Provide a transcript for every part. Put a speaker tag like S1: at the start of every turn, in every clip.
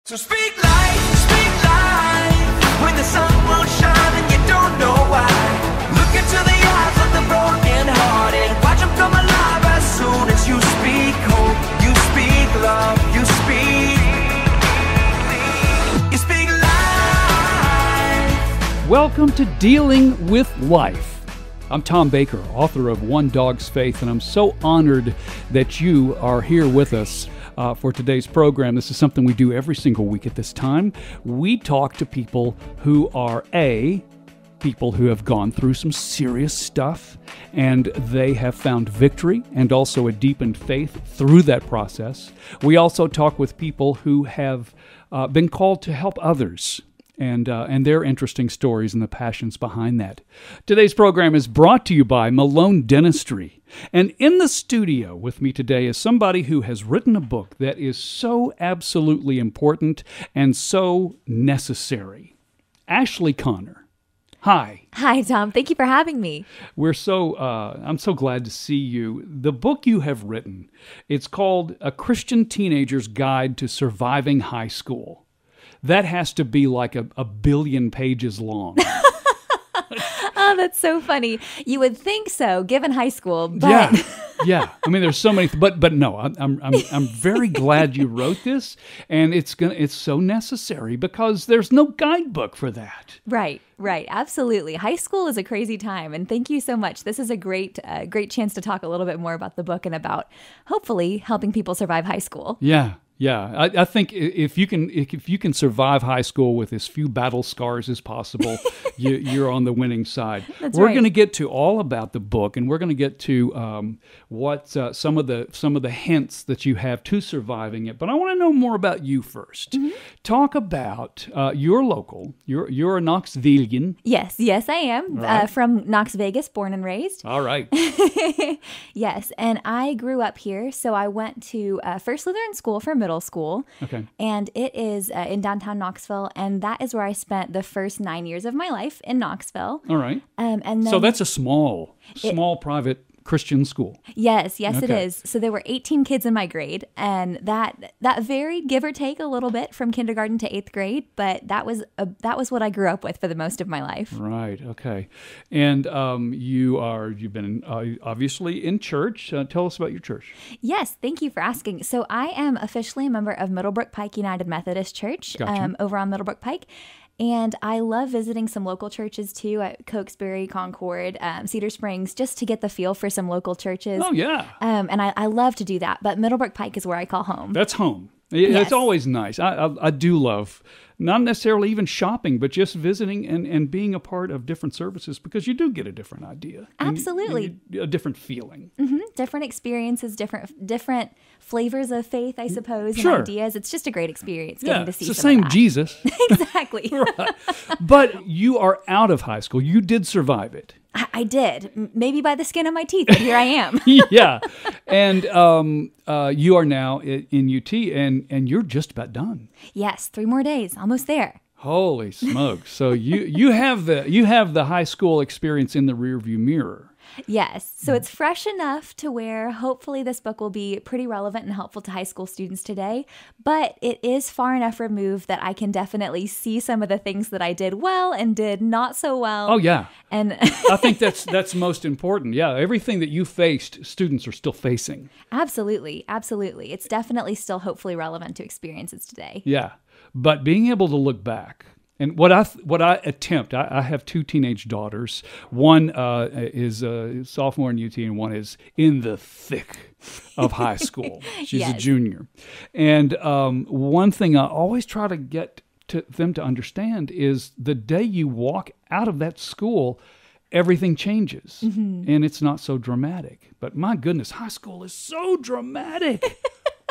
S1: So speak life, when the sun won't shine and you don't know why. Look into the eyes of the broken hearted, watch them come alive as soon as you speak hope, you speak love, you speak life.
S2: Welcome to Dealing with Life. I'm Tom Baker, author of One Dog's Faith, and I'm so honored that you are here with us for today's program. This is something we do every single week at this time. We talk to people who are people who have gone through some serious stuff, and they have found victory and also a deepened faith through that process. We also talk with people who have been called to help others, and their interesting stories and the passions behind that. Today's program is brought to you by Malone Dentistry. And in the studio with me today is somebody who has written a book that is so absolutely important and so necessary. Ashley Connor. Hi.
S3: Hi, Tom. Thank you for having me.
S2: I'm so glad to see you. The book you have written, it's called A Christian Teenager's Guide to Surviving High School. That has to be like a billion pages long.
S3: Oh, that's so funny. You would think so, given high school, but
S2: yeah. I mean, there's so many, but no. I'm very glad you wrote this, and it's so necessary because there's no guidebook for that.
S3: Right. Absolutely. High school is a crazy time, and thank you so much. This is a great chance to talk a little bit more about the book and about hopefully helping people survive high school.
S2: Yeah. I think if you can survive high school with as few battle scars as possible, you're on the winning side. We're going to get to all about the book, and we're going to get to what some of the hints that you have to surviving it. But I want to know more about you first. Mm-hmm. Talk about your local. You're a Knoxvillian.
S3: Yes, I am. Right. From Knox Vegas, born and raised.
S2: All right.
S3: Yes, and I grew up here, so I went to First Lutheran School for middle school. Okay. And it is in downtown Knoxville, and that is where I spent the first 9 years of my life in Knoxville.
S2: All right.
S3: And then,
S2: so that's a small private Christian school.
S3: Yes, it is. So there were 18 kids in my grade, and that varied, give or take, a little bit from kindergarten to 8th grade, but that was what I grew up with for the most of my life.
S2: Right. Okay. And you've been obviously in church. Tell us about your church.
S3: Yes, thank you for asking. So I am officially a member of Middlebrook Pike United Methodist Church.
S2: Gotcha.
S3: Over on Middlebrook Pike. And I love visiting some local churches too, at Cokesbury, Concord, Cedar Springs, just to get the feel for some local churches.
S2: Oh, yeah.
S3: And I love to do that. But Middlebrook Pike is where I call home.
S2: That's home.
S3: Yes.
S2: It's always nice. I do love not necessarily even shopping, but just visiting and being a part of different services, because you do get a different idea.
S3: Absolutely.
S2: And a different feeling.
S3: Mm-hmm. Different experiences, different flavors of faith, I suppose,
S2: Sure.
S3: and ideas. It's just a great experience getting to see
S2: it's the
S3: some
S2: same
S3: of that.
S2: Jesus.
S3: Exactly.
S2: Right. But you are out of high school. You did survive it.
S3: I did. Maybe by the skin of my teeth, but here I am.
S2: Yeah. And you are now in UT, and you're just about done.
S3: Yes, 3 more days. Almost there.
S2: Holy smokes. So you have the high school experience in the rearview mirror.
S3: Yes. So it's fresh enough to where hopefully this book will be pretty relevant and helpful to high school students today. But it is far enough removed that I can definitely see some of the things that I did well and did not so well.
S2: Oh, yeah.
S3: And
S2: I think that's most important. Yeah. Everything that you faced, students are still facing.
S3: Absolutely. It's definitely still hopefully relevant to experiences today.
S2: Yeah. But being able to look back. And what I attempt, I have 2 teenage daughters. One is a sophomore in UT, and one is in the thick of high school. She's
S3: Yes.
S2: a junior. And one thing I always try to get them to understand is the day you walk out of that school, everything changes. Mm-hmm. And it's not so dramatic. But my goodness, high school is so dramatic.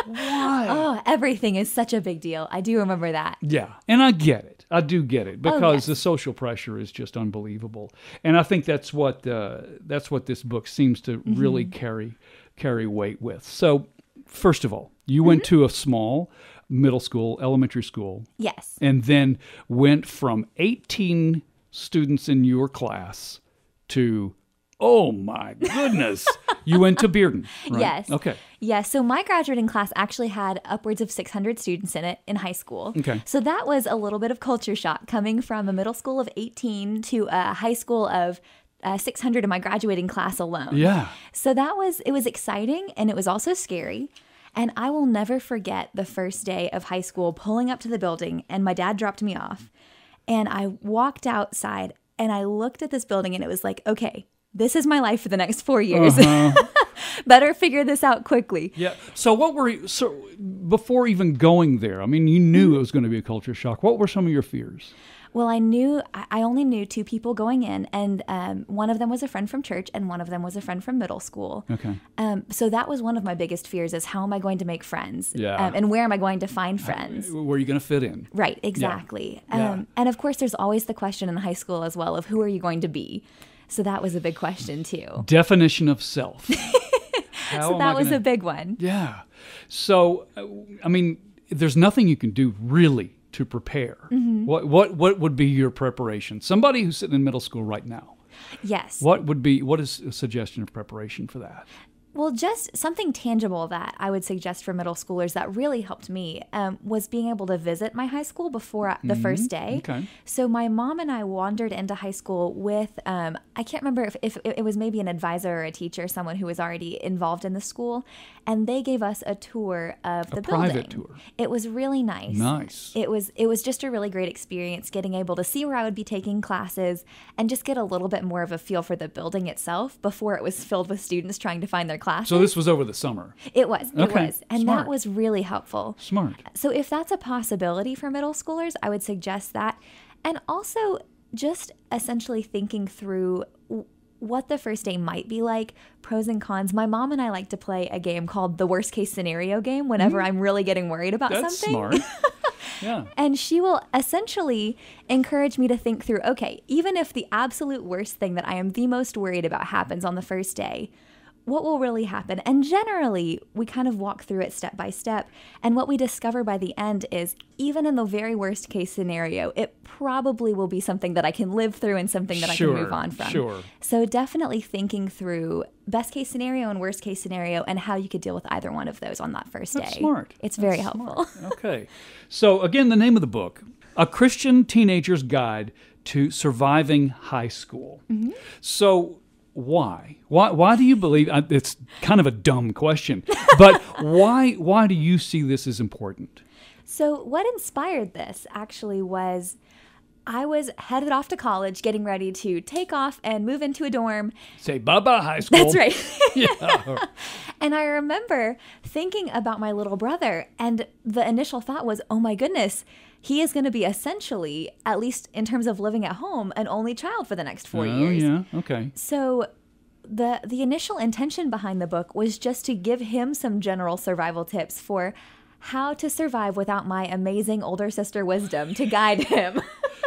S2: Why?
S3: Oh, everything is such a big deal. I do remember that.
S2: Yeah, and I get it. I do get it, because
S3: yes.
S2: the social pressure is just unbelievable. And I think that's what this book seems to really carry weight with. So, first of all, you went to a small middle school, elementary school.
S3: Yes.
S2: And then went from 18 students in your class to Oh my goodness. You went to Bearden, right?
S3: Yes.
S2: Okay.
S3: Yes. So my graduating class actually had upwards of 600 students in it in high school.
S2: Okay.
S3: So that was a little bit of culture shock coming from a middle school of 18 to a high school of 600 in my graduating class alone.
S2: Yeah.
S3: So it was exciting, and it was also scary. And I will never forget the first day of high school pulling up to the building, and my dad dropped me off. And I walked outside and I looked at this building, and it was like, okay, this is my life for the next 4 years. Better figure this out quickly.
S2: Yeah. So before even going there, I mean, you knew it was going to be a culture shock. What were some of your fears?
S3: Well, I only knew 2 people going in, and one of them was a friend from church, and one of them was a friend from middle school.
S2: Okay.
S3: So that was one of my biggest fears: is how am I going to make friends?
S2: Yeah.
S3: And where am I going to find friends?
S2: Where are you going to fit in?
S3: Right. Exactly.
S2: Yeah.
S3: And of course, there's always the question in high school as well of who are you going to be. So that was a big question too.
S2: Definition of self.
S3: So that was a big one.
S2: Yeah. So, I mean, there's nothing you can do really to prepare.
S3: Mm-hmm.
S2: What would be your preparation? Somebody who's sitting in middle school right now.
S3: Yes.
S2: What is a suggestion of preparation for that?
S3: Well, just something tangible that I would suggest for middle schoolers that really helped me was being able to visit my high school before the first day.
S2: Okay.
S3: So my mom and I wandered into high school with, I can't remember if it was maybe an advisor or a teacher, someone who was already involved in the school, and they gave us a tour of the building.
S2: A private tour.
S3: It was really nice.
S2: Nice.
S3: It was just a really great experience getting able to see where I would be taking classes and just get a little bit more of a feel for the building itself before it was filled with students trying to find their classes.
S2: So this was over the summer.
S3: It was.
S2: Okay.
S3: And
S2: Smart.
S3: that was really helpful.
S2: Smart.
S3: So if that's a possibility for middle schoolers, I would suggest that. And also just essentially thinking through what the first day might be like, pros and cons. My mom and I like to play a game called the worst case scenario game whenever I'm really getting worried about
S2: That's
S3: something.
S2: smart. Yeah.
S3: And she will essentially encourage me to think through, okay, even if the absolute worst thing that I am the most worried about happens on the first day, what will really happen? And generally, we kind of walk through it step by step. And what we discover by the end is, even in the very worst case scenario, it probably will be something that I can live through and something that I can move on from.
S2: Sure.
S3: So definitely thinking through best case scenario and worst case scenario and how you could deal with either one of those on that first day.
S2: That's smart.
S3: It's very helpful.
S2: Okay. So again, the name of the book, A Christian Teenager's Guide to Surviving High School. Mm-hmm. So why? Why do you believe, it's kind of a dumb question, but why do you see this as important?
S3: So what inspired this actually was I was headed off to college, getting ready to take off and move into a dorm.
S2: Say bye-bye high school.
S3: That's right.
S2: Yeah.
S3: And I remember thinking about my little brother, and the initial thought was, oh my goodness, he is going to be essentially, at least in terms of living at home, an only child for the next 4 years.
S2: Oh, yeah. Okay.
S3: So the initial intention behind the book was just to give him some general survival tips for how to survive without my amazing older sister wisdom to guide him.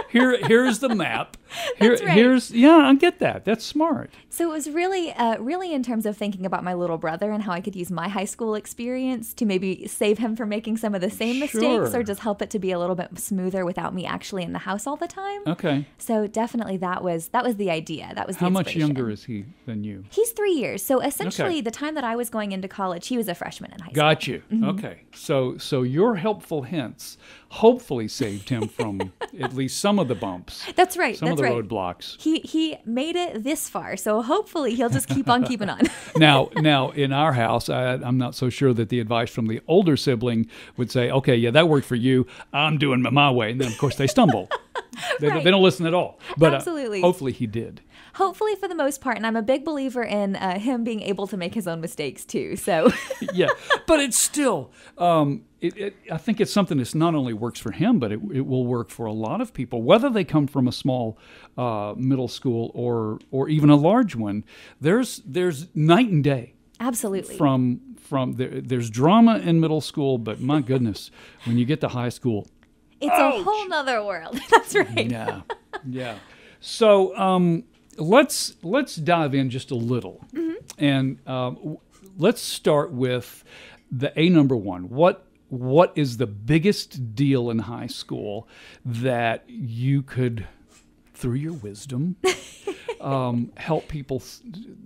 S2: Here's the map.
S3: That's right.
S2: Yeah, I get that. That's smart.
S3: So it was really in terms of thinking about my little brother and how I could use my high school experience to maybe save him from making some of the same mistakes, or just help it to be a little bit smoother without me actually in the house all the time.
S2: Okay.
S3: So definitely that was the idea. That was the
S2: How much
S3: inspiration.
S2: younger is he than you?
S3: He's 3 years. So essentially
S2: Okay.
S3: the time that I was going into college, he was a freshman in high school.
S2: Got you. Okay. So your helpful hints hopefully saved him from at least some of the bumps.
S3: That's right.
S2: Some of the
S3: right.
S2: roadblocks.
S3: He made it this far, so hopefully he'll just keep on keeping on.
S2: Now, in our house, I'm not so sure that the advice from the older sibling would say, okay, yeah, that worked for you. I'm doing it my way. And then, of course, they stumble. They don't listen at all. But
S3: Absolutely.
S2: Hopefully he did.
S3: Hopefully for the most part, and I'm a big believer in him being able to make his own mistakes too. So
S2: Yeah, but it's still, I think it's something that not only works for him, but it will work for a lot of people, whether they come from a small middle school or even a large one. There's night and day.
S3: absolutely.
S2: There's drama in middle school, but my goodness, when you get to high school,
S3: It's a whole nother world. That's right.
S2: yeah. So let's dive in just a little, and let's start with the number one. What is the biggest deal in high school that you could through your wisdom, help people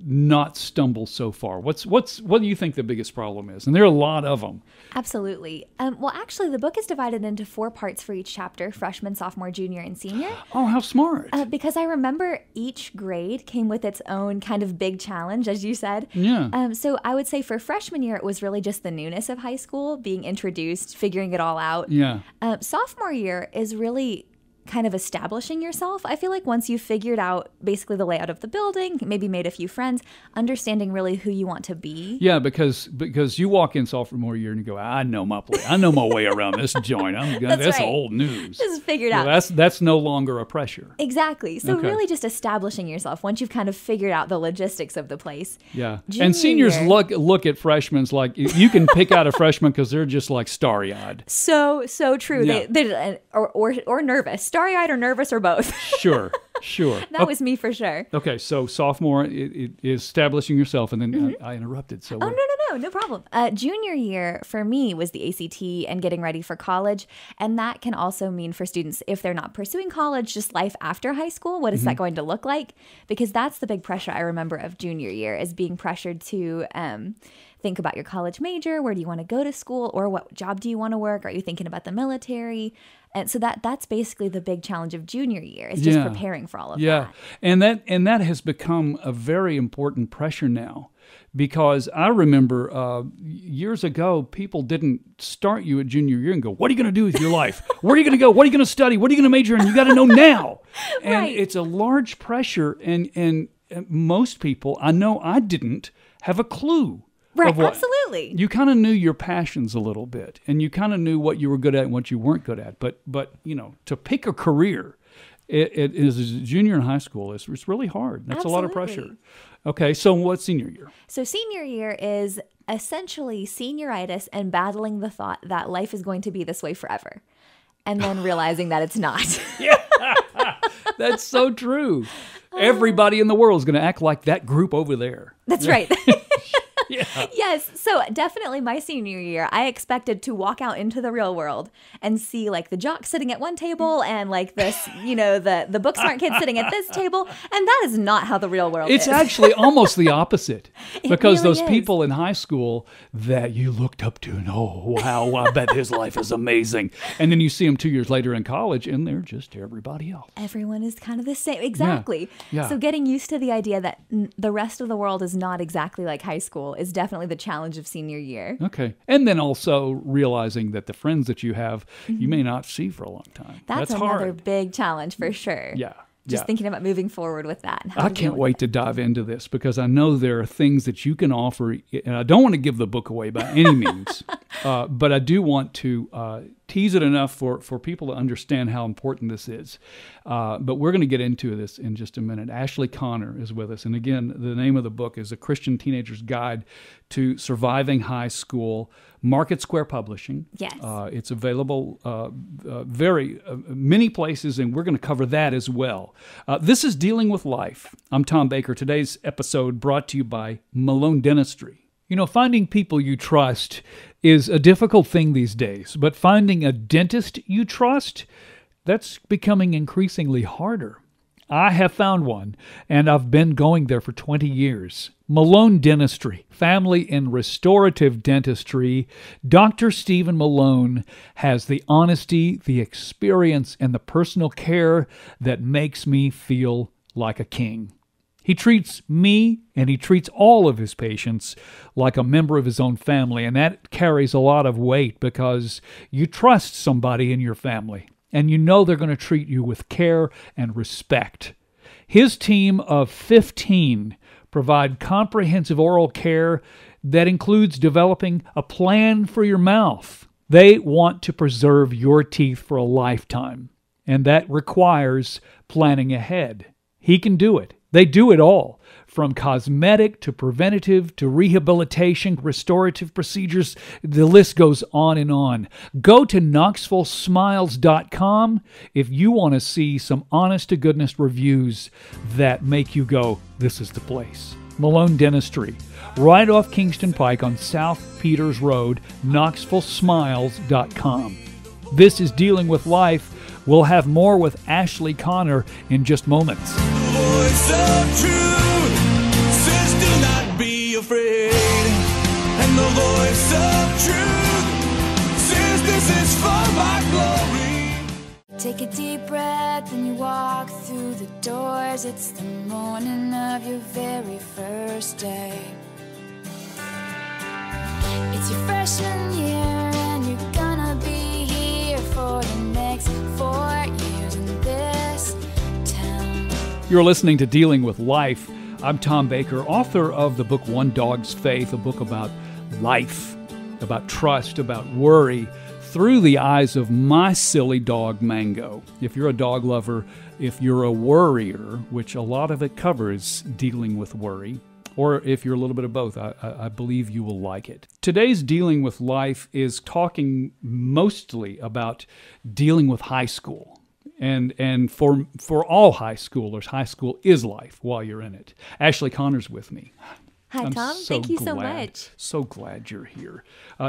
S2: not stumble so far? What do you think the biggest problem is? And there are a lot of them.
S3: Absolutely. Well, actually, the book is divided into 4 parts for each chapter: freshman, sophomore, junior, and senior.
S2: Oh, how smart.
S3: Because I remember each grade came with its own kind of big challenge, as you said.
S2: Yeah.
S3: So I would say for freshman year, it was really just the newness of high school, being introduced, figuring it all out.
S2: Yeah.
S3: Sophomore year is really kind of establishing yourself. I feel like once you've figured out basically the layout of the building, maybe made a few friends, understanding really who you want to be.
S2: Yeah, because you walk in sophomore year and you go, I know my way around this joint. That's
S3: right.
S2: old news.
S3: Just figured out.
S2: That's no longer a pressure.
S3: Exactly. So
S2: Okay.
S3: really just establishing yourself once you've kind of figured out the logistics of the place.
S2: Yeah.
S3: Junior
S2: And seniors
S3: year-
S2: look at freshmen like you can pick out a freshman because they're just like starry-eyed.
S3: So true.
S2: Yeah.
S3: Or nervous. Starry-eyed or nervous or both.
S2: Sure.
S3: That was me for sure.
S2: Okay, so sophomore it is establishing yourself, and then I interrupted. So
S3: Oh, no problem. Junior year for me was the ACT and getting ready for college. And that can also mean for students, if they're not pursuing college, just life after high school. What is that going to look like? Because that's the big pressure I remember of junior year, is being pressured to think about your college major. Where do you want to go to school? Or what job do you want to work? Are you thinking about the military? And so that's basically the big challenge of junior year, is just preparing for all of that.
S2: And that has become a very important pressure now, because I remember years ago, people didn't start you at junior year and go, what are you going to do with your life? Where are you going to go? What are you going to study? What are you going to major in? You got to know now. And
S3: Right.
S2: it's a large pressure, and most people, I know I didn't have a clue.
S3: Right,
S2: of what-
S3: absolutely.
S2: You kind of knew your passions a little bit, and you kind of knew what you were good at and what you weren't good at. But to pick a career, it is a junior in high school. It's really hard. That's a lot of pressure.
S3: Absolutely.
S2: Okay, so what's senior year?
S3: So senior year is essentially senioritis and battling the thought that life is going to be this way forever, and then realizing that it's not.
S2: That's so true. Everybody in the world is going to act like that group over there.
S3: That's right.
S2: Yeah.
S3: Yes. So definitely my senior year, I expected to walk out into the real world and see like the jocks sitting at one table and like this, the book smart kids sitting at this table. And that is not how the real world
S2: It's
S3: is.
S2: actually almost the opposite, because
S3: really
S2: those
S3: is.
S2: people in high school that you looked up to, and oh, wow, I bet his life is amazing. And then you see them 2 years later in college, and they're just everybody else.
S3: Everyone is kind of the same. Exactly.
S2: Yeah.
S3: So getting used to the idea that the rest of the world is not exactly like high school is definitely the challenge of senior year.
S2: Okay. And then also realizing that the friends that you have, you may not see for a long time.
S3: That's another
S2: hard.
S3: big challenge for sure.
S2: Yeah.
S3: Just thinking about moving forward with that. And how
S2: I
S3: to deal
S2: can't
S3: with
S2: wait to dive into this, because I know there are things that you can offer, and I don't want to give the book away by any means, but I do want to tease it enough for people to understand how important this is. But we're going to get into this in just a minute. Ashley Connor is with us. And again, the name of the book is A Christian Teenager's Guide to Surviving High School, Market Square Publishing.
S3: Yes.
S2: It's available many places, and we're going to cover that as well. This is Dealing with Life. I'm Tom Baker. Today's episode brought to you by Malone Dentistry. Finding people you trust is a difficult thing these days, but finding a dentist you trust, that's becoming increasingly harder. I have found one, and I've been going there for 20 years. Malone Dentistry, family and restorative dentistry. Dr. Stephen Malone has the honesty, the experience, and the personal care that makes me feel like a king. He treats me, and he treats all of his patients like a member of his own family, and that carries a lot of weight, because you trust somebody in your family, and you know they're going to treat you with care and respect. His team of 15 provide comprehensive oral care that includes developing a plan for your mouth. They want to preserve your teeth for a lifetime, and that requires planning ahead. He can do it. They do it all, from cosmetic to preventative to rehabilitation, restorative procedures. The list goes on and on. Go to KnoxvilleSmiles.com if you want to see some honest-to-goodness reviews that make you go, this is the place. Malone Dentistry, right off Kingston Pike on South Peters Road, KnoxvilleSmiles.com. This is Dealing with Life We'll have more with Ashley Connor in just moments.
S1: Voice of truth says do not be afraid. And the voice of truth says this is for my glory.
S4: Take a deep breath and you walk through the doors. It's the morning of your very first day. It's your freshman year and you're gonna be here for the next 4 years in this town.
S2: You're listening to Dealing with Life. I'm Tom Baker, author of the book One Dog's Faith, a book about life, about trust, about worry, through the eyes of my silly dog, Mango. If you're a dog lover, if you're a worrier, which a lot of it covers dealing with worry, or if you're a little bit of both, I believe you will like it. Today's Dealing with Life is talking mostly about dealing with high school. And for all high schoolers, high school is life while you're in it. Ashley Connor's with me.
S3: Hi, Tom. Thank you so much.
S2: So glad you're here.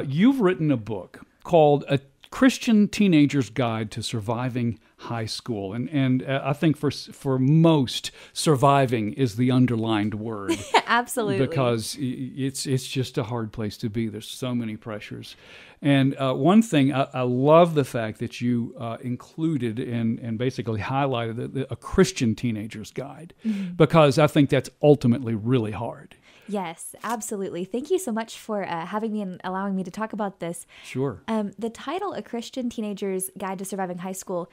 S2: You've written a book called A Christian Teenager's Guide to Surviving High School. And I think for most, surviving is the underlined word.
S3: Absolutely.
S2: Because it's just a hard place to be. There's so many pressures. And one thing, I love the fact that you included and basically highlighted a Christian Teenager's Guide, because I think that's ultimately really hard.
S3: Yes, absolutely. Thank you so much for having me and allowing me to talk about this.
S2: Sure.
S3: The title, A Christian Teenager's Guide to Surviving High School,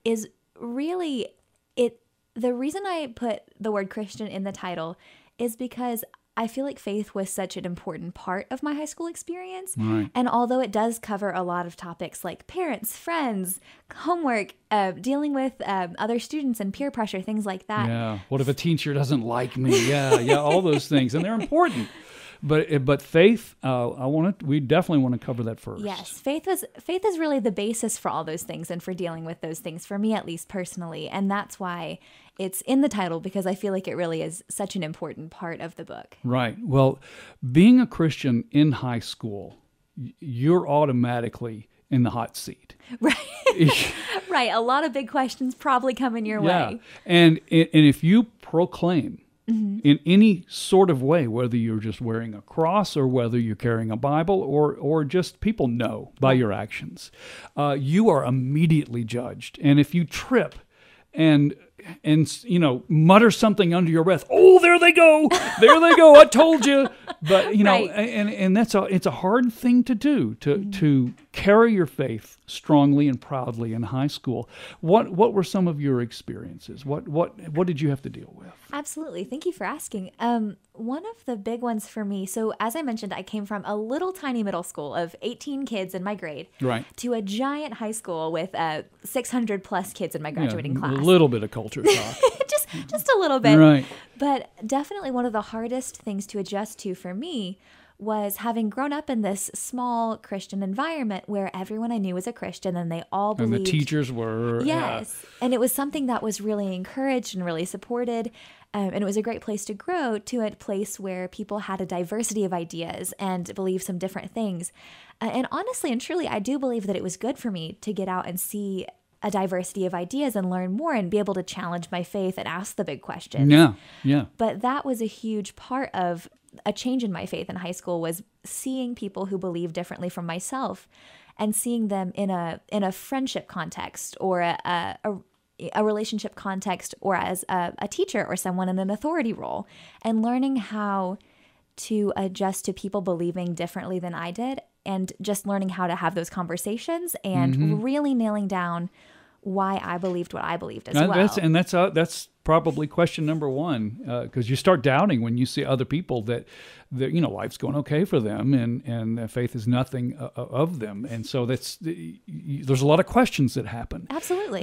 S3: is really it. The reason I put the word Christian in the title is because I feel like faith was such an important part of my high school experience.
S2: Right.
S3: And although it does cover a lot of topics like parents, friends, homework, dealing with other students and peer pressure, things like that.
S2: Yeah. What if a teacher doesn't like me? Yeah, all those things. And they're important. But faith, we definitely want to cover that first.
S3: Yes, faith is really the basis for all those things and for dealing with those things, for me at least personally. And that's why it's in the title, because I feel like it really is such an important part of the book.
S2: Right. Well, being a Christian in high school, you're automatically in the hot seat.
S3: Right. Right. A lot of big questions probably coming your way.
S2: And if you proclaim in any sort of way, whether you're just wearing a cross or whether you're carrying a Bible or just people know by your actions, you are immediately judged. And if you trip and mutter something under your breath, oh, there they go, I told you. But
S3: Right.
S2: and it's a hard thing to do, to carry your faith strongly and proudly in high school. What were some of your experiences? What did you have to deal with?
S3: Absolutely. Thank you for asking. One of the big ones for me, so as I mentioned, I came from a little tiny middle school of 18 kids in my grade,
S2: Right.
S3: to a giant high school with 600 plus kids in my graduating class.
S2: A little bit of culture shock.
S3: just a little bit.
S2: Right.
S3: But definitely one of the hardest things to adjust to for me was having grown up in this small Christian environment where everyone I knew was a Christian and they all believed.
S2: And the teachers were.
S3: Yes.
S2: Yeah.
S3: And it was something that was really encouraged and really supported. And it was a great place to grow, to a place where people had a diversity of ideas and believed some different things. And honestly and truly, I do believe that it was good for me to get out and see a diversity of ideas and learn more and be able to challenge my faith and ask the big questions.
S2: Yeah.
S3: But that was a huge part of a change in my faith in high school, was seeing people who believe differently from myself and seeing them in a friendship context or a relationship context, or as a teacher or someone in an authority role, and learning how to adjust to people believing differently than I did, and just learning how to have those conversations and really nailing down why I believed what I believed as well.
S2: That's probably question number one, because you start doubting when you see other people that life's going okay for them, and faith is nothing of them, and so there's a lot of questions that happen.
S3: Absolutely.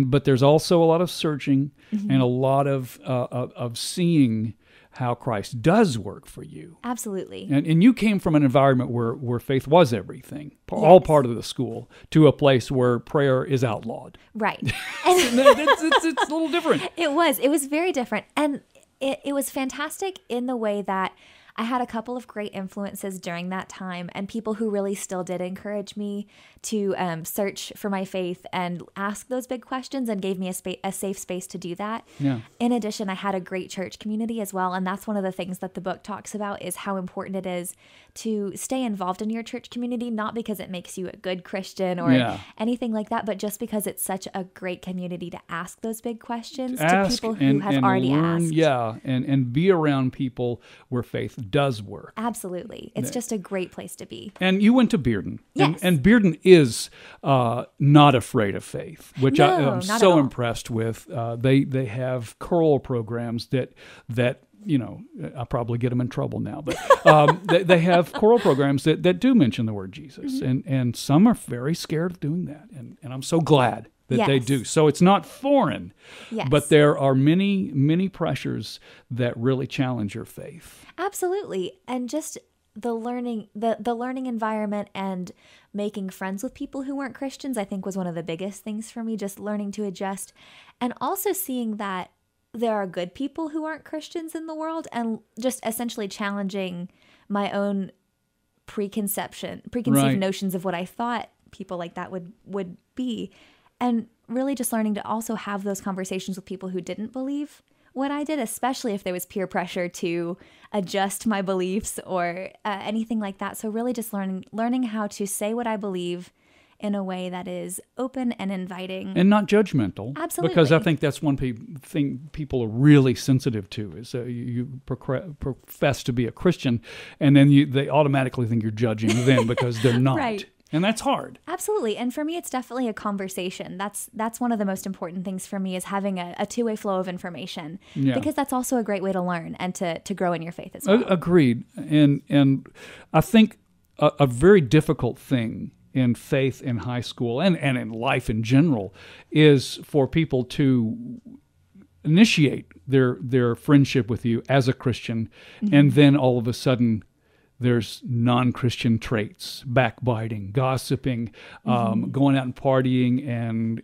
S2: But there's also a lot of searching and a lot of seeing how Christ does work for you.
S3: Absolutely.
S2: And you came from an environment where faith was everything, all part of the school, to a place where prayer is outlawed.
S3: Right.
S2: It's a little different.
S3: It was very different. And it was fantastic in the way that I had a couple of great influences during that time, and people who really still did encourage me to search for my faith and ask those big questions, and gave me a safe space to do that.
S2: Yeah.
S3: In addition, I had a great church community as well, and that's one of the things that the book talks about, is how important it is to stay involved in your church community, not because it makes you a good Christian or anything like that, but just because it's such a great community to ask those big questions to people who have already asked.
S2: Yeah, and be around people where faith does work.
S3: Absolutely. It's just a great place to be.
S2: And you went to Bearden.
S3: Yes.
S2: And Bearden is not afraid of faith, which I'm
S3: not
S2: so
S3: at all.
S2: impressed with. They have choral programs that I probably get them in trouble now, but they have choral programs that do mention the word Jesus, and some are very scared of doing that, and I'm so glad that they do. So it's not foreign, but there are many, many pressures that really challenge your faith.
S3: Absolutely. And just the learning environment and making friends with people who weren't Christians, I think, was one of the biggest things for me, just learning to adjust, and also seeing that there are good people who aren't Christians in the world, and just essentially challenging my own preconceived notions of what I thought people like that would be. And really just learning to also have those conversations with people who didn't believe what I did, especially if there was peer pressure to adjust my beliefs or anything like that. So really just learning how to say what I believe in a way that is open and inviting.
S2: And not judgmental.
S3: Absolutely.
S2: Because I think that's one thing people are really sensitive to, is you profess to be a Christian, and then they automatically think you're judging them because they're not.
S3: Right.
S2: And that's hard.
S3: Absolutely. And for me, it's definitely a conversation. That's one of the most important things for me, is having a two-way flow of information.
S2: Yeah.
S3: Because that's also a great way to learn and to grow in your faith as well.
S2: Agreed. And I think a very difficult thing in faith in high school and in life in general is for people to initiate their friendship with you as a Christian, and then all of a sudden there's non-Christian traits, backbiting, gossiping, going out and partying,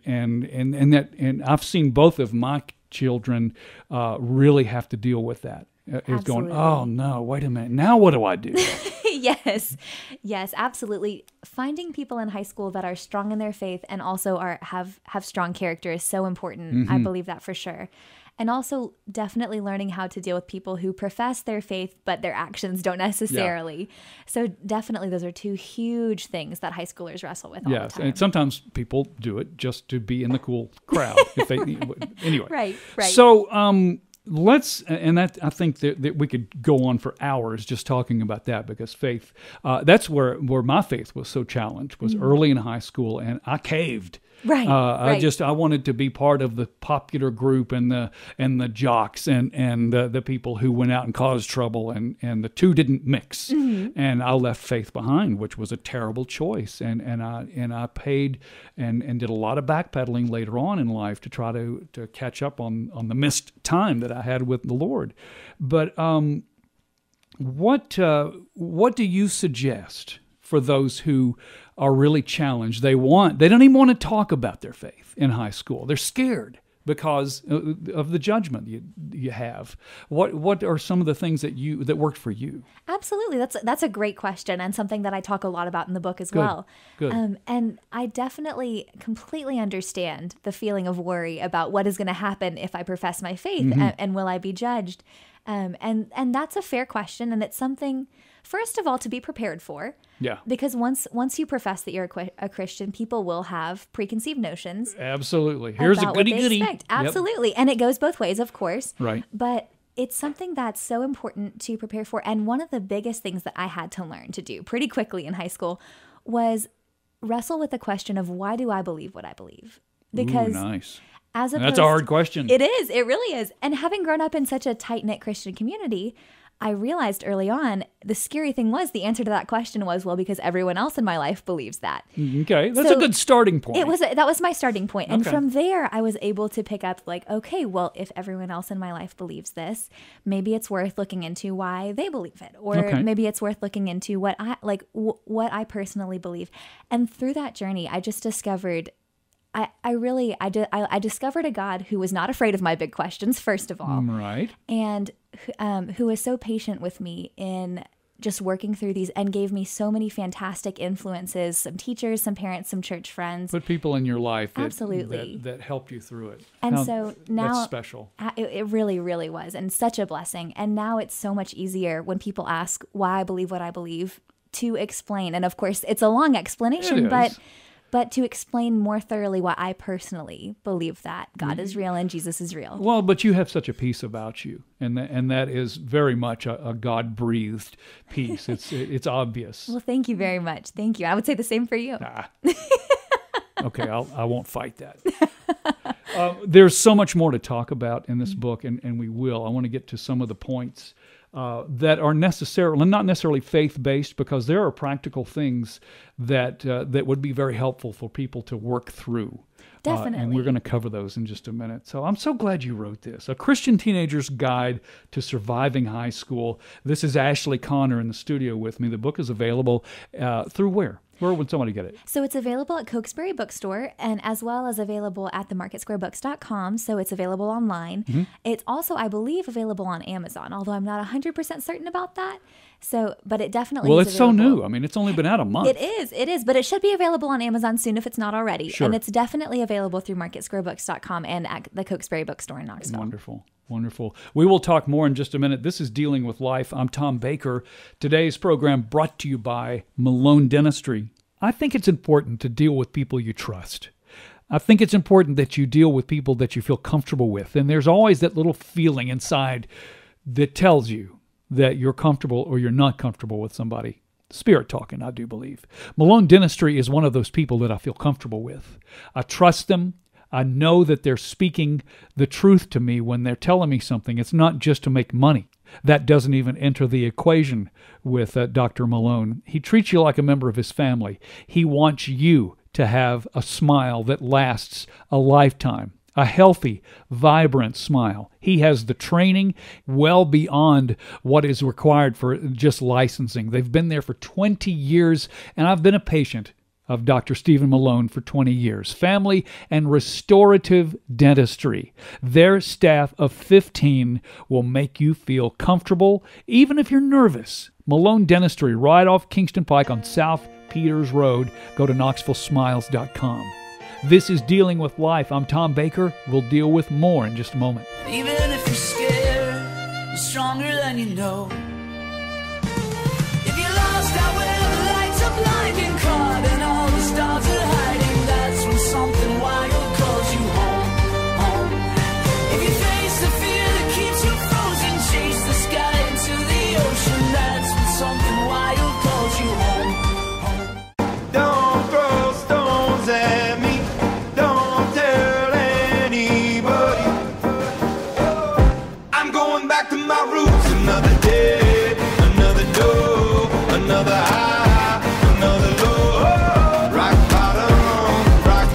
S2: and I've seen both of my children really have to deal with that. It's going, oh no, wait a minute, now what do I do?
S3: Yes, absolutely. Finding people in high school that are strong in their faith and also have strong character is so important. I believe that for sure. And also definitely learning how to deal with people who profess their faith, but their actions don't necessarily. Yeah. So definitely those are two huge things that high schoolers wrestle with all the time.
S2: And sometimes people do it just to be in the cool crowd. Anyway.
S3: Right.
S2: So I think that we could go on for hours just talking about that, because faith, that's where my faith was so challenged, was early in high school, and I caved.
S3: Right.
S2: I wanted to be part of the popular group and the jocks and the people who went out and caused trouble, and the two didn't mix. And I left faith behind, which was a terrible choice. And I paid and did a lot of backpedaling later on in life to try to catch up on the missed time that I had with the Lord. But what do you suggest for those who are really challenged? They don't even want to talk about their faith in high school. They're scared because of the judgment you have. What are some of the things that worked for you?
S3: Absolutely. That's a great question, and something that I talk a lot about in the book as well.
S2: Good.
S3: And I definitely completely understand the feeling of worry about what is going to happen if I profess my faith, and will I be judged? And that's a fair question, and it's something, first of all, to be prepared for.
S2: Yeah.
S3: Because once you profess that you're a Christian, people will have preconceived notions.
S2: Absolutely. Here's a goody-goody.
S3: Absolutely. Yep. And it goes both ways, of course.
S2: Right.
S3: But it's something that's so important to prepare for. And one of the biggest things that I had to learn to do pretty quickly in high school was wrestle with the question of, why do I believe what I believe? Because
S2: nice.
S3: That's
S2: a hard question.
S3: It is. It really is. And having grown up in such a tight-knit Christian community, I realized early on, the scary thing was, the answer to that question was, well, because everyone else in my life believes that.
S2: Okay, that's a good starting point.
S3: That was my starting point. And from there, I was able to pick up, like, okay, well, if everyone else in my life believes this, maybe it's worth looking into why they believe it. Or maybe it's worth looking into what I personally believe. And through that journey, I just discovered I discovered a God who was not afraid of my big questions, first of all.
S2: Right.
S3: And who was so patient with me in just working through these and gave me so many fantastic influences, some teachers, some parents, some church friends.
S2: Put people in your life that,
S3: Absolutely.
S2: that helped you through it.
S3: And so now
S2: that's special.
S3: It really, really was, and such a blessing. And now it's so much easier when people ask why I believe what I believe to explain. And of course, it's a long explanation, but to explain more thoroughly why I personally believe that God is real and Jesus is real.
S2: Well, but you have such a peace about you, and that is very much a God-breathed peace. It's obvious.
S3: Well, thank you very much. Thank you. I would say the same for you.
S2: Okay, I won't fight that. There's so much more to talk about in this book, and we will. I want to get to some of the points that are not necessarily faith-based, because there are practical things that would be very helpful for people to work through.
S3: Definitely.
S2: And we're going to cover those in just a minute. So I'm so glad you wrote this. A Christian Teenager's Guide to Surviving High School. This is Ashley Connor in the studio with me. The book is available through where? Where would somebody get it?
S3: So it's available at Cokesbury Bookstore, and as well as available at themarketsquarebooks.com. So it's available online. Mm-hmm. It's also, I believe, available on Amazon, although I'm not 100% certain about that. So, but it definitely
S2: Well,
S3: is
S2: it's
S3: available.
S2: so new. I mean, it's only been out a month.
S3: It is, but it should be available on Amazon soon if it's not already.
S2: Sure.
S3: And it's definitely available through marketsquarebooks.com and at the Cokesbury Bookstore in Knoxville.
S2: Wonderful. Wonderful. We will talk more in just a minute. This is Dealing with Life. I'm Tom Baker. Today's program brought to you by Malone Dentistry. I think it's important to deal with people you trust. I think it's important that you deal with people that you feel comfortable with. And there's always that little feeling inside that tells you that you're comfortable or you're not comfortable with somebody. Spirit talking, I do believe. Malone Dentistry is one of those people that I feel comfortable with. I trust them. I know that they're speaking the truth to me when they're telling me something. It's not just to make money. That doesn't even enter the equation with Dr. Malone. He treats you like a member of his family. He wants you to have a smile that lasts a lifetime, a healthy, vibrant smile. He has the training well beyond what is required for just licensing. They've been there for 20 years, and I've been a patient of Dr. Stephen Malone for 20 years. Family and restorative dentistry. Their staff of 15 will make you feel comfortable, even if you're nervous. Malone Dentistry, right off Kingston Pike on South Peters Road. Go to KnoxvilleSmiles.com. This is Dealing with Life. I'm Tom Baker. We'll deal with more in just a moment.
S1: Even if you're scared, you're stronger than you know. If you're lost out where the lights are blinding, caught and all the stars are hiding, that's when something wild calls you home, home. If you face the fear that keeps you frozen, chase the sky into the ocean, that's when something wild calls you home, home.
S5: Don't throw stones at me. Don't tell anybody. I'm going back to my roots. Another day, another door, another high, another low. Rock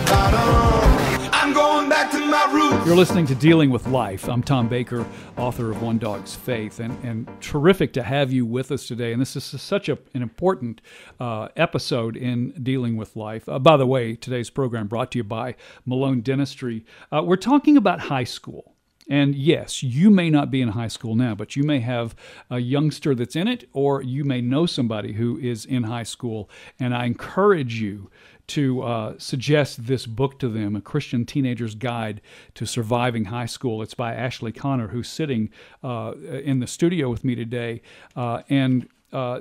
S5: bottom. I'm going back to my roots.
S2: You're listening to Dealing with Life. I'm Tom Baker, author of One Dog's Faith, and terrific to have you with us today. And this is such an important episode in Dealing with Life. By the way, today's program brought to you by Malone Dentistry. We're talking about high school. And yes, you may not be in high school now, but you may have a youngster that's in it, or you may know somebody who is in high school. And I encourage you to suggest this book to them, A Christian Teenager's Guide to Surviving High School. It's by Ashley Connor, who's sitting in the studio with me today. And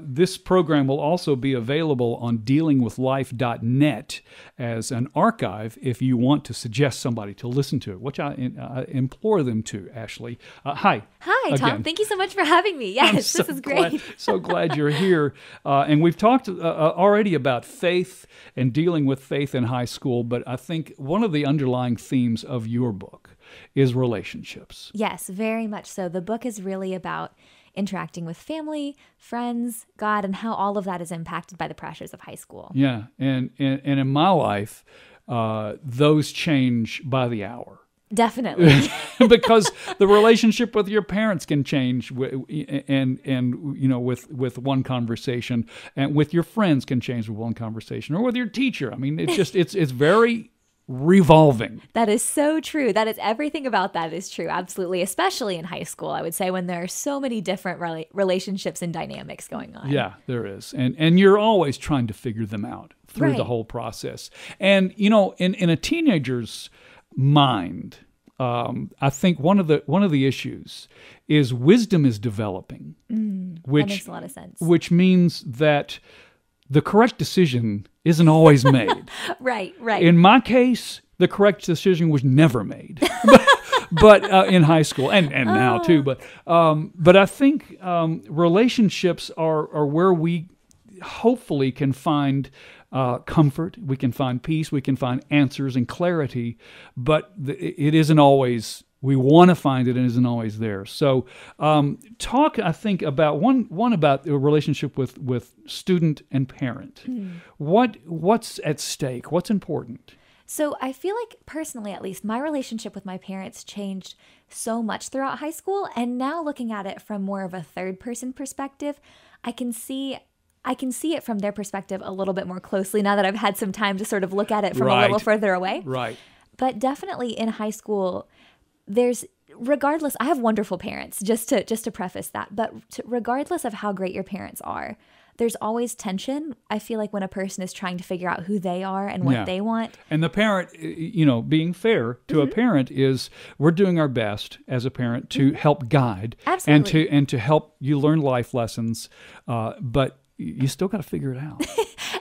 S2: this program will also be available on dealingwithlife.net as an archive if you want to suggest somebody to listen to it, which I implore them to, Ashley. Hi.
S3: Hi, Tom.
S2: Again.
S3: Thank you so much for having me. Yes, this is great.
S2: So glad you're here. And we've talked already about faith and dealing with faith in high school, but I think one of the underlying themes of your book is relationships.
S3: Yes, very much so. The book is really about interacting with family, friends, God, and how all of that is impacted by the pressures of high school.
S2: Yeah, and in my life, those change by the hour.
S3: Definitely.
S2: Because the relationship with your parents can change, and you know, with one conversation, and with your friends can change with one conversation, or with your teacher. I mean, it's just it's very revolving.
S3: That is so true. That is everything about that is true. Absolutely. Especially in high school, I would say, when there are so many different relationships and dynamics going on.
S2: Yeah, there is. And you're always trying to figure them out through the
S3: Right.
S2: whole process. And, in a teenager's mind, I think one of the issues is wisdom is developing,
S3: That
S2: which
S3: makes a lot of sense.
S2: which means that the correct decision isn't always made.
S3: Right, right.
S2: In my case, the correct decision was never made, but in high school and now too. But I think relationships are where we hopefully can find comfort. We can find peace. We can find answers and clarity. But it isn't always. We want to find it and isn't always there. So talk, I think, about one about the relationship with student and parent. What's at stake? What's important?
S3: So I feel like personally, at least, my relationship with my parents changed so much throughout high school. And now looking at it from more of a third person perspective, I can see it from their perspective a little bit more closely now that I've had some time to sort of look at it from a little further away.
S2: Right.
S3: But definitely in high school, regardless, I have wonderful parents, just to preface that, but regardless of how great your parents are, there's always tension. I feel like when a person is trying to figure out who they are and what they want.
S2: And the parent, being fair to a parent is we're doing our best as a parent to help guide
S3: Absolutely.
S2: and to help you learn life lessons, but you still got to figure it out.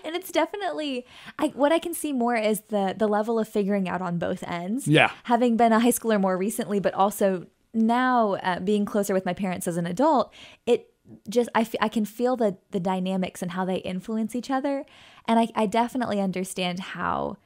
S3: And it's definitely, what I can see more is the level of figuring out on both ends.
S2: Yeah.
S3: Having been a high schooler more recently, but also now being closer with my parents as an adult, I can feel the dynamics and how they influence each other. And I definitely understand how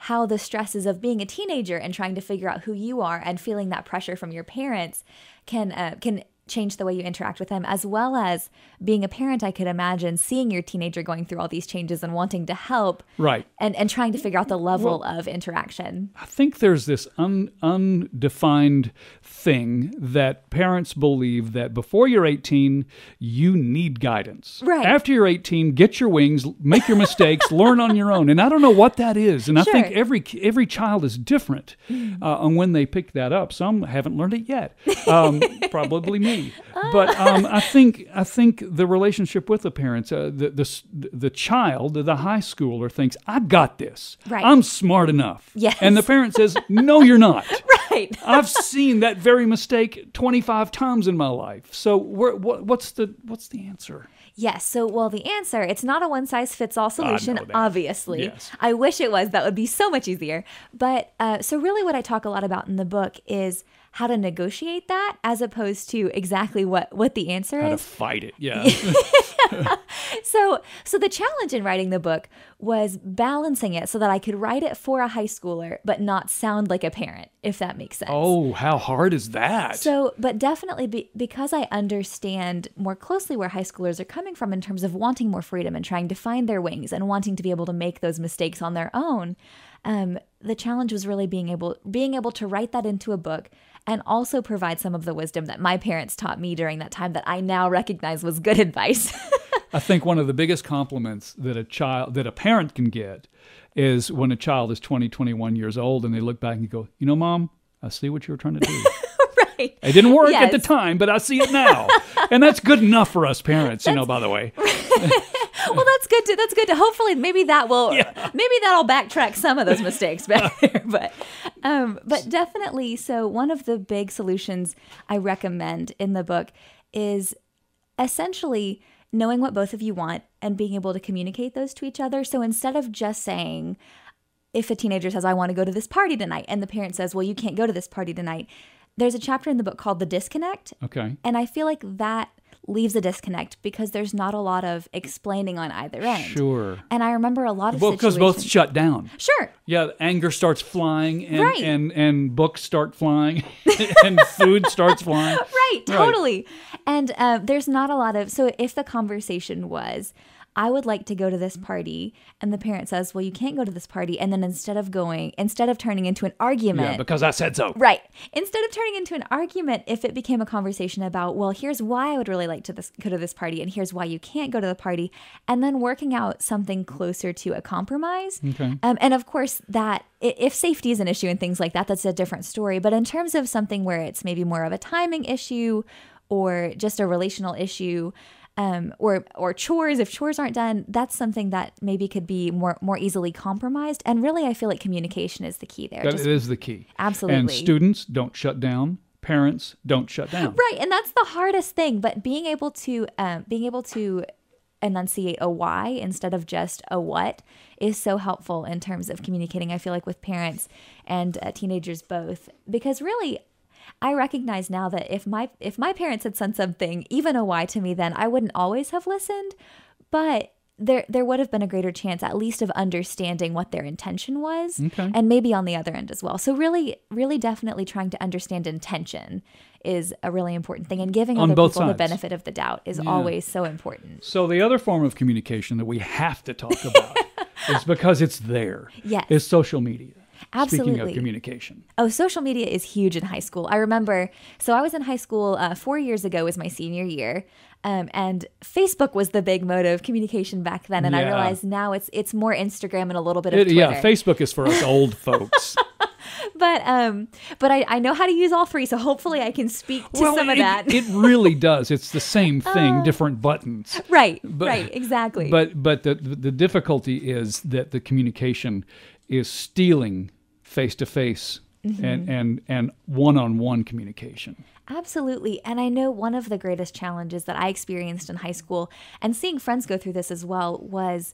S3: the stresses of being a teenager and trying to figure out who you are and feeling that pressure from your parents can change the way you interact with them, as well as being a parent. I could imagine seeing your teenager going through all these changes and wanting to help,
S2: Right.
S3: and trying to figure out the level of interaction.
S2: I think there's this undefined thing that parents believe that before you're 18, you need guidance.
S3: Right.
S2: After you're 18, get your wings, make your mistakes, learn on your own. And I don't know what that is. And I
S3: Sure.
S2: think every child is different on when they pick that up. Some haven't learned it yet. Probably me. But I think the relationship with the parents, the child, the high schooler thinks, I got this.
S3: Right.
S2: I'm smart enough.
S3: Yes.
S2: And the parent says, no, you're not.
S3: Right.
S2: I've seen that very mistake 25 times in my life. So what's the answer?
S3: Yes. So, well, the answer, it's not a one-size-fits-all solution,
S2: know that.
S3: obviously.
S2: Yes.
S3: I wish it was. That would be so much easier. But so really what I talk a lot about in the book is how to negotiate that as opposed to exactly what the answer
S2: How to
S3: is.
S2: fight it. Yeah.
S3: So the challenge in writing the book was balancing it so that I could write it for a high schooler, but not sound like a parent, if that makes sense.
S2: Oh, how hard is that?
S3: So, but definitely because I understand more closely where high schoolers are coming from in terms of wanting more freedom and trying to find their wings and wanting to be able to make those mistakes on their own, the challenge was really being able to write that into a book and also provide some of the wisdom that my parents taught me during that time that I now recognize was good advice.
S2: I think one of the biggest compliments that a parent can get is when a child is 20, 21 years old and they look back and go, Mom, I see what you were trying to do.
S3: Right.
S2: It didn't work at the
S3: Yes.
S2: time, but I see it now. And that's good enough for us parents, by the way.
S3: Well, that's good to hopefully maybe that'll backtrack some of those mistakes back there. But definitely, so one of the big solutions I recommend in the book is essentially knowing what both of you want and being able to communicate those to each other. So instead of just saying, if a teenager says, I want to go to this party tonight, and the parent says, well, you can't go to this party tonight, there's a chapter in the book called The Disconnect.
S2: Okay.
S3: And I feel like that leaves a disconnect because there's not a lot of explaining on either end.
S2: Sure.
S3: And I remember a lot of
S2: Well, because both
S3: situations.
S2: shut down.
S3: Sure.
S2: Yeah, anger starts flying, and
S3: Right.
S2: and books start flying, and food starts flying.
S3: Right, totally. And there's not a lot of, so if the conversation was, I would like to go to this party. And the parent says, well, you can't go to this party. And then instead of turning into an argument.
S2: Yeah, because I said so.
S3: Right. Instead of turning into an argument, if it became a conversation about, well, here's why I would really like to go to this party, and here's why you can't go to the party, and then working out something closer to a compromise.
S2: Okay.
S3: And of course, that if safety is an issue and things like that, that's a different story. But in terms of something where it's maybe more of a timing issue or just a relational issue, or chores, if chores aren't done, that's something that maybe could be more easily compromised. And really, I feel like communication is the key there.
S2: That is the key.
S3: Absolutely.
S2: And students don't shut down. Parents don't shut down.
S3: Right, and that's the hardest thing. But being able to enunciate a why instead of just a what is so helpful in terms of communicating, I feel like, with parents and teenagers both. Because really, I recognize now that if my parents had said something, even a why to me, then I wouldn't always have listened, but there would have been a greater chance at least of understanding what their intention was, and maybe on the other end as well. So really, really definitely trying to understand intention is a really important thing, and giving
S2: On
S3: other
S2: both
S3: people the
S2: sides.
S3: benefit of the doubt is always so important.
S2: So the other form of communication that we have to talk about is because it's there.
S3: Yes.
S2: Is social media.
S3: Absolutely.
S2: Speaking of communication.
S3: Oh, social media is huge in high school. I remember, so I was in high school 4 years ago was my senior year, and Facebook was the big mode of communication back then, and I
S2: Yeah.
S3: realize now it's more Instagram and a little bit of Twitter.
S2: Yeah, Facebook is for us old folks.
S3: But I know how to use all three, so hopefully I can speak to some of that.
S2: It really does. It's the same thing, different buttons.
S3: Right,
S2: But-
S3: right, exactly.
S2: But the difficulty is that the communication is stealing face-to-face and one-on-one communication.
S3: Absolutely. And I know one of the greatest challenges that I experienced in high school, and seeing friends go through this as well, was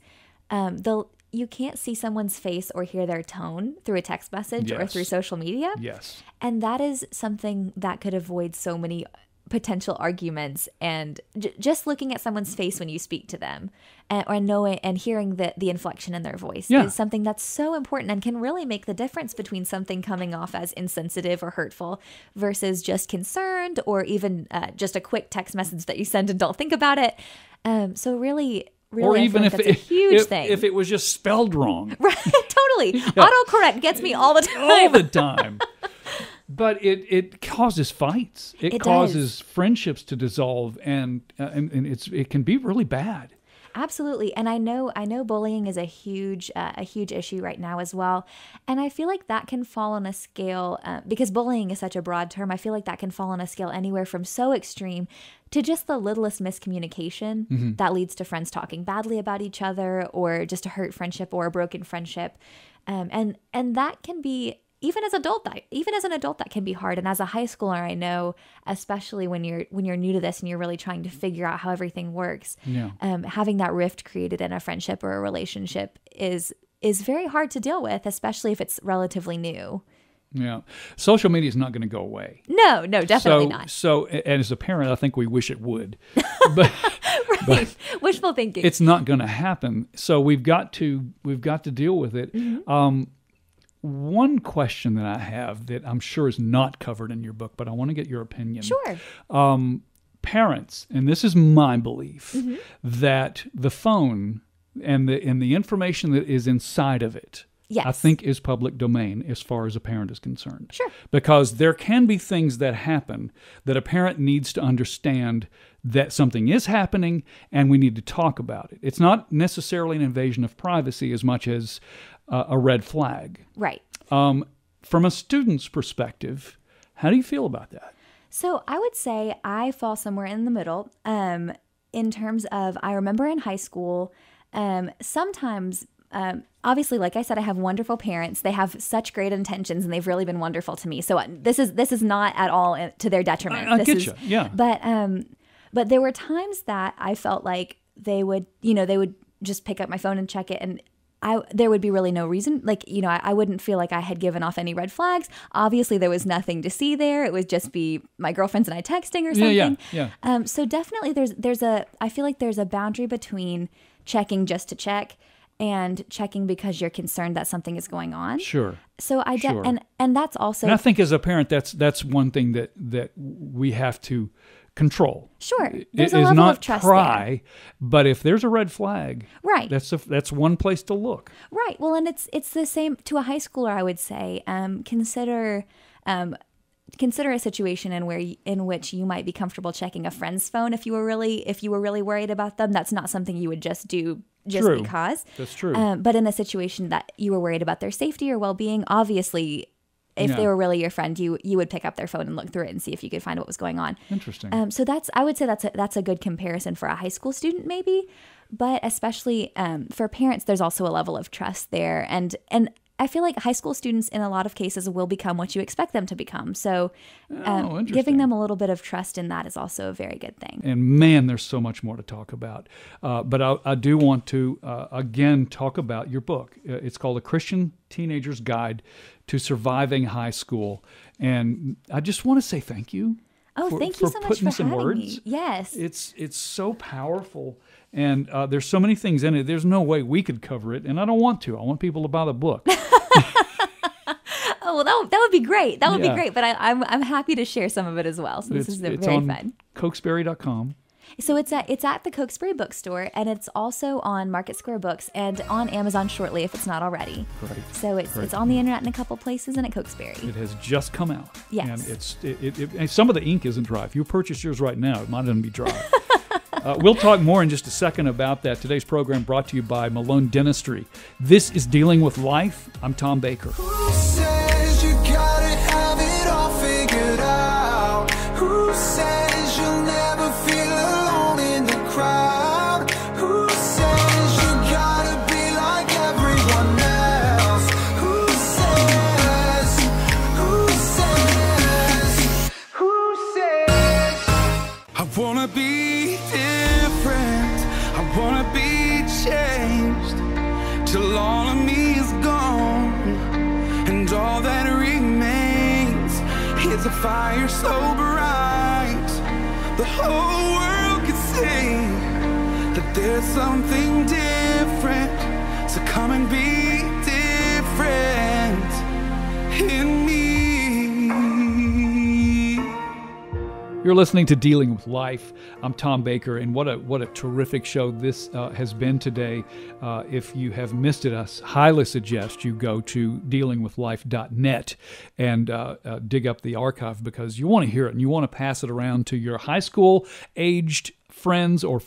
S3: you can't see someone's face or hear their tone through a text message or
S2: Yes.
S3: through social media.
S2: Yes.
S3: And that is something that could avoid so many potential arguments, and just looking at someone's face when you speak to them, or knowing and hearing the inflection in their voice
S2: Yeah.
S3: is something that's so important and can really make the difference between something coming off as insensitive or hurtful versus just concerned, or even just a quick text message that you send and don't think about it. So really,
S2: Or
S3: I
S2: even
S3: feel
S2: if
S3: like that's a huge thing.
S2: if it was just spelled wrong
S3: Right, totally. Autocorrect gets me all the time.
S2: all the time. But it causes fights. It
S3: It
S2: causes friendships to dissolve, and it can be really bad.
S3: Absolutely. And I know bullying is a huge issue right now as well. And I feel like that can fall on a scale, because bullying is such a broad term, I feel like that can fall on a scale anywhere from so extreme to just the littlest miscommunication that leads to friends talking badly about each other, or just a hurt friendship or a broken friendship. And that can be, even as an adult, that can be hard. And as a high schooler, I know, especially when you're new to this and you're really trying to figure out how everything works, having that rift created in a friendship or a relationship is very hard to deal with, especially if it's relatively new.
S2: Yeah. Social media is not going to go away.
S3: No, definitely not.
S2: So, and as a parent, I think we wish it would. But
S3: Right. Wishful thinking.
S2: it's not going to happen. So we've got to deal with it. One question that I have that I'm sure is not covered in your book, but I want to get your opinion.
S3: Sure.
S2: Parents, and this is my belief, that the phone and the information that is inside of it,
S3: Yes.
S2: I think, is public domain as far as a parent is concerned.
S3: Sure.
S2: Because there can be things that happen that a parent needs to understand that something is happening and we need to talk about it. It's not necessarily an invasion of privacy as much as a red flag.
S3: Right.
S2: From a student's perspective, how do you feel about that?
S3: So I would say I fall somewhere in the middle, in terms of, I remember in high school, sometimes, obviously, like I said, I have wonderful parents. They have such great intentions, and they've really been wonderful to me. So this is not at all to their detriment.
S2: I
S3: This
S2: get
S3: is-
S2: you, yeah.
S3: But there were times that I felt like they would just pick up my phone and check it, and there would be really no reason. Like, I wouldn't feel like I had given off any red flags. Obviously, there was nothing to see there. It would just be my girlfriends and I texting or something.
S2: Yeah.
S3: So definitely I feel like there's a boundary between checking just to check and checking because you're concerned that something is going on.
S2: Sure.
S3: So
S2: Sure.
S3: and that's also,
S2: And I think as a parent, that's one thing that we have to control.
S3: Sure.
S2: It
S3: There's a
S2: is
S3: level
S2: not
S3: of trust
S2: pry, but if there's a red flag,
S3: Right.
S2: that's one place to look.
S3: Right. Well, and it's the same to a high schooler, I would say. Consider a situation in which you might be comfortable checking a friend's phone if you were really worried about them. That's not something you would just do
S2: True.
S3: because.
S2: That's true.
S3: But in a situation that you were worried about their safety or well-being, obviously, if they were really your friend, you would pick up their phone and look through it and see if you could find what was going on.
S2: Interesting.
S3: So I would say that's a good comparison for a high school student, maybe, but especially for parents, there's also a level of trust there, and I feel like high school students in a lot of cases will become what you expect them to become. So giving them a little bit of trust in that is also a very good thing.
S2: And man, there's so much more to talk about. But I do want to, again, talk about your book. It's called A Christian Teenager's Guide to Surviving High School. And I just want to say thank you.
S3: Oh, thank you so much for having me. Yes.
S2: It's so powerful. And there's so many things in it. There's no way we could cover it. And I don't want to. I want people to buy the book.
S3: Oh, well, that would be great. That would be great. But I'm happy to share some of it as well. So this is very fun.
S2: Cokesbury.com.
S3: So it's at the Cokesbury bookstore, and it's also on Market Square Books and on Amazon shortly if it's not already.
S2: Great.
S3: So it's on the internet in a couple places and at Cokesbury.
S2: It has just come out.
S3: Yes.
S2: And and some of the ink isn't dry. If you purchase yours right now, it might even be dry. We'll talk more in just a second about that. Today's program brought to you by Malone Dentistry. This is Dealing with Life. I'm Tom Baker.
S1: Who says you gotta have it all figured out? Who says you'll never feel alone in the crowd? Who says you gotta be like everyone else? Who says? I wanna be different. I wanna be changed till all of me is gone, and all that remains is a fire so bright the whole world can see that there's something different. So come and be different in me.
S2: You're listening to Dealing with Life. I'm Tom Baker, and what a terrific show this has been today. If you have missed it, I highly suggest you go to dealingwithlife.net and dig up the archive, because you want to hear it and you want to pass it around to your high school aged friends or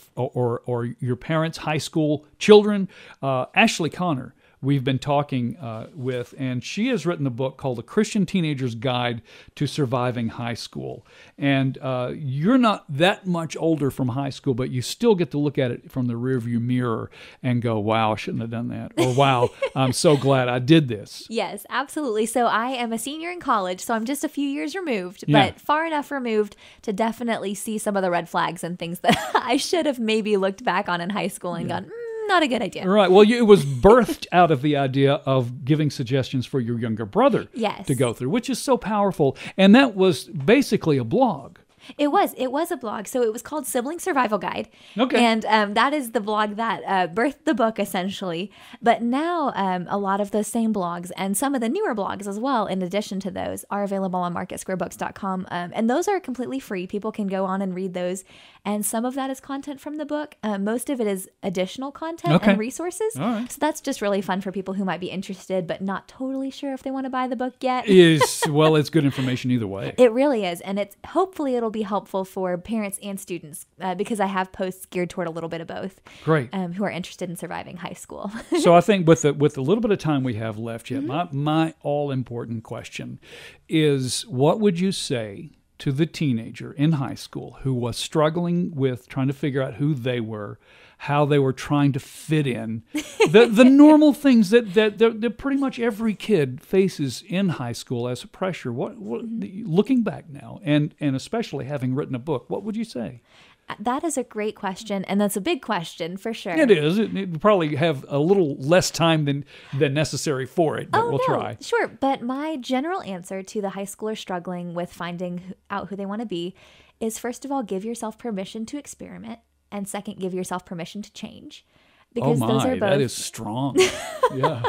S2: your parents' high school children. Ashley Connor, we've been talking with, and she has written a book called A Christian Teenager's Guide to Surviving High School. And you're not that much older from high school, but you still get to look at it from the rearview mirror and go, wow, I shouldn't have done that. Or wow, I'm so glad I did this.
S3: Yes, absolutely. So I am a senior in college, so I'm just a few years removed,
S2: Yeah.
S3: but far enough removed to definitely see some of the red flags and things that I should have maybe looked back on in high school and gone, not a good idea.
S2: Right. Well, it was birthed out of the idea of giving suggestions for your younger brother
S3: Yes.
S2: to go through, which is so powerful. And that was basically a blog.
S3: It was a blog. So it was called Sibling Survival Guide.
S2: Okay.
S3: And that is the blog that birthed the book, essentially. But now a lot of those same blogs and some of the newer blogs as well, in addition to those, are available on marketsquarebooks.com. And those are completely free. People can go on and read those. And some of that is content from the book. Most of it is additional content
S2: Okay.
S3: and resources.
S2: All right.
S3: So that's just really fun for people who might be interested but not totally sure if they want to buy the book yet.
S2: Well, it's good information either way.
S3: It really is, and hopefully it'll be helpful for parents and students because I have posts geared toward a little bit of both.
S2: Great.
S3: Who are interested in surviving high school.
S2: So I think with the little bit of time we have left yet, my all important question is, what would you say to the teenager in high school who was struggling with trying to figure out who they were, how they were trying to fit in, the normal things that pretty much every kid faces in high school as a pressure? What looking back now, and especially having written a book, what would you say?
S3: That is a great question, and that's a big question for sure.
S2: It is. It probably have a little less time than necessary for it, but we'll try.
S3: Sure, but my general answer to the high schooler struggling with finding out who they want to be is, first of all, give yourself permission to experiment, and second, give yourself permission to change. Because
S2: oh
S3: those
S2: my,
S3: are both
S2: that is strong. Yeah.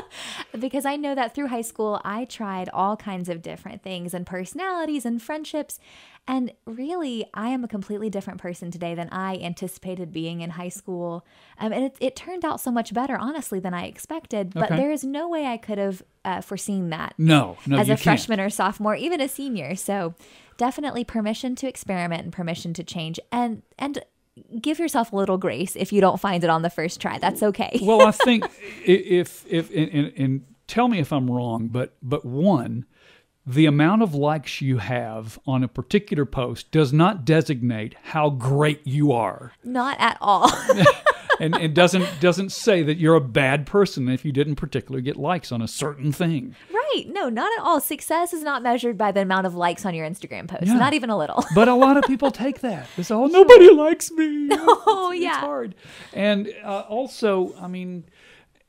S3: because I know that through high school, I tried all kinds of different things and personalities and friendships. And really, I am a completely different person today than I anticipated being in high school. And it turned out so much better, honestly, than I expected. But
S2: Okay.
S3: there is no way I could have foreseen that
S2: No,
S3: as
S2: you
S3: a
S2: can't.
S3: freshman or sophomore, even a senior. So definitely permission to experiment and permission to change. And give yourself a little grace if you don't find it on the first try. That's okay.
S2: Well, I think if and tell me if I'm wrong, but one, the amount of likes you have on a particular post does not designate how great you are,
S3: Not at all.
S2: and it doesn't say that you're a bad person if you didn't particularly get likes on a certain thing.
S3: Right. No, not at all. Success is not measured by the amount of likes on your Instagram post.
S2: Yeah.
S3: Not even a little.
S2: But a lot of people take that. They say, "Oh, nobody likes me."
S3: Oh,
S2: It's
S3: yeah.
S2: hard. And also, I mean,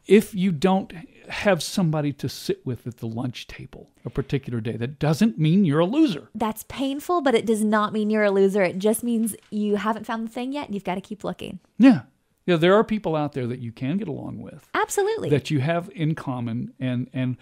S2: if you don't have somebody to sit with at the lunch table a particular day, that doesn't mean you're a loser.
S3: That's painful, but it does not mean you're a loser. It just means you haven't found the thing yet and you've got to keep looking.
S2: Yeah. Yeah, there are people out there that you can get along with,
S3: Absolutely.
S2: that you have in common and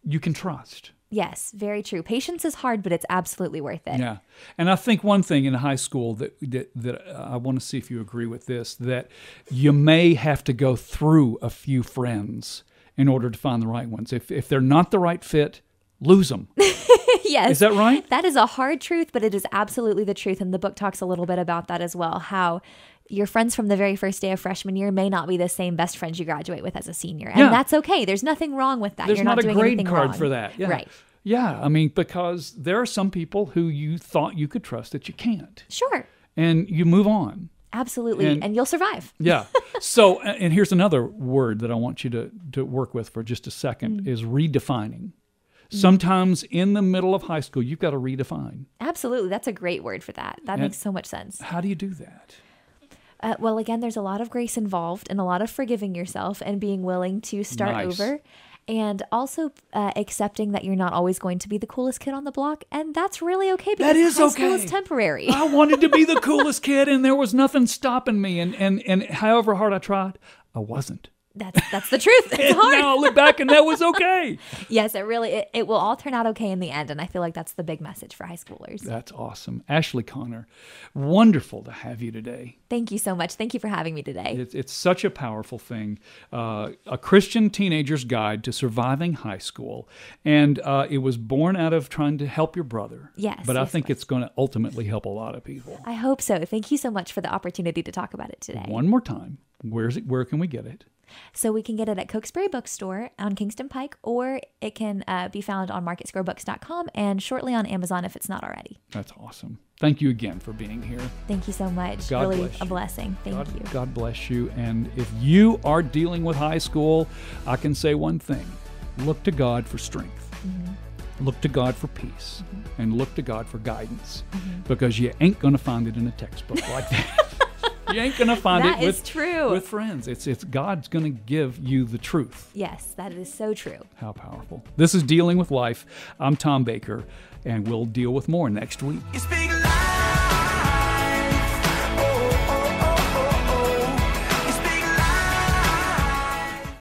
S2: you can trust.
S3: Yes, very true. Patience is hard, but it's absolutely worth it.
S2: Yeah. And I think one thing in high school that I want to see if you agree with this, that you may have to go through a few friends in order to find the right ones. If they're not the right fit, lose them.
S3: Yes.
S2: Is that right?
S3: That is a hard truth, but it is absolutely the truth. And the book talks a little bit about that as well, how your friends from the very first day of freshman year may not be the same best friends you graduate with as a senior. And
S2: Yeah.
S3: that's okay. There's nothing wrong with that.
S2: There's
S3: You're
S2: not a
S3: doing
S2: grade
S3: anything
S2: card
S3: wrong.
S2: for that. Yeah.
S3: Right.
S2: Yeah. I mean, because there are some people who you thought you could trust that you can't.
S3: Sure.
S2: And you move on.
S3: Absolutely.
S2: And-
S3: And you'll survive.
S2: Yeah. So, and here's another word that I want you to work with for just a second is redefining. Sometimes in the middle of high school, you've got to redefine.
S3: Absolutely. That's a great word for that. That makes so much sense.
S2: How do you do that?
S3: Well, again, there's a lot of grace involved and a lot of forgiving yourself and being willing to start
S2: Nice.
S3: over. And also accepting that you're not always going to be the coolest kid on the block. And that's really okay because
S2: That is
S3: high school
S2: okay.
S3: is temporary.
S2: I wanted to be the coolest kid, and there was nothing stopping me. And however hard I tried, I wasn't.
S3: That's the truth. It's
S2: And
S3: hard.
S2: now I look back, and that was okay.
S3: Yes, it will all turn out okay in the end. And I feel like that's the big message for high schoolers.
S2: That's awesome. Ashley Connor, wonderful to have you today.
S3: Thank you so much. Thank you for having me today.
S2: It's such a powerful thing. A Christian teenager's guide to surviving high school. And it was born out of trying to help your brother.
S3: Yes,
S2: But I
S3: yes,
S2: think it's going to ultimately help a lot of people.
S3: I hope so. Thank you so much for the opportunity to talk about it today.
S2: One more time. Where can we get it?
S3: So we can get it at Cokesbury Bookstore on Kingston Pike, or it can be found on marketsquarebooks.com and shortly on Amazon if it's not already.
S2: That's awesome. Thank you again for being here.
S3: Thank you so much.
S2: God
S3: really
S2: bless
S3: a
S2: you.
S3: blessing. Thank you.
S2: God bless you. And if you are dealing with high school, I can say one thing. Look to God for strength.
S3: Mm-hmm.
S2: Look to God for peace. And look to God for guidance. Because you ain't going to find it in a textbook like that. You ain't going to find
S3: That
S2: it
S3: is true.
S2: with friends. It's God's going to give you the truth.
S3: Yes, that is so true.
S2: How powerful. This is Dealing with Life. I'm Tom Baker, and we'll deal with more next week.
S1: You speak